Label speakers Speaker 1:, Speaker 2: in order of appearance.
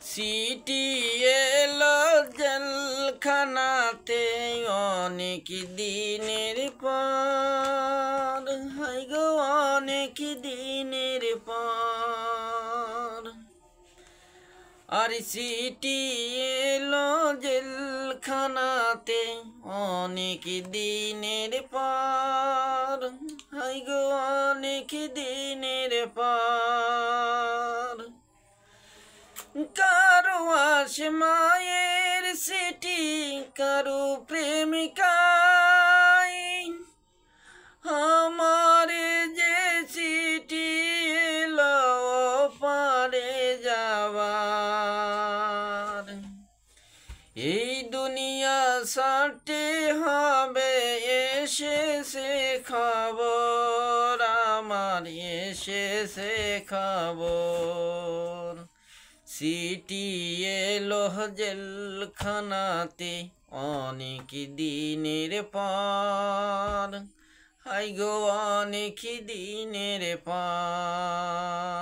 Speaker 1: City এলো জেলখানাতে অনেক দিনের পর, হাই গো অনেক দিনের পর। আর সিটি এলো জেলখানাতে অনেক দিনের পর, হাই গো অনেক দিনের পর। কারো আসে মায়ের সিটি, কারো প্রেমিকাই, আমার যে সিটি এলো পারে যাবার। এই দুনিয়া সাথে হবে এসেছে খবর, আমার এসেছে খবর। সিটি এলো জেলখানাতে অনেক দিনের পর, হাই গো অনেক দিনের পর।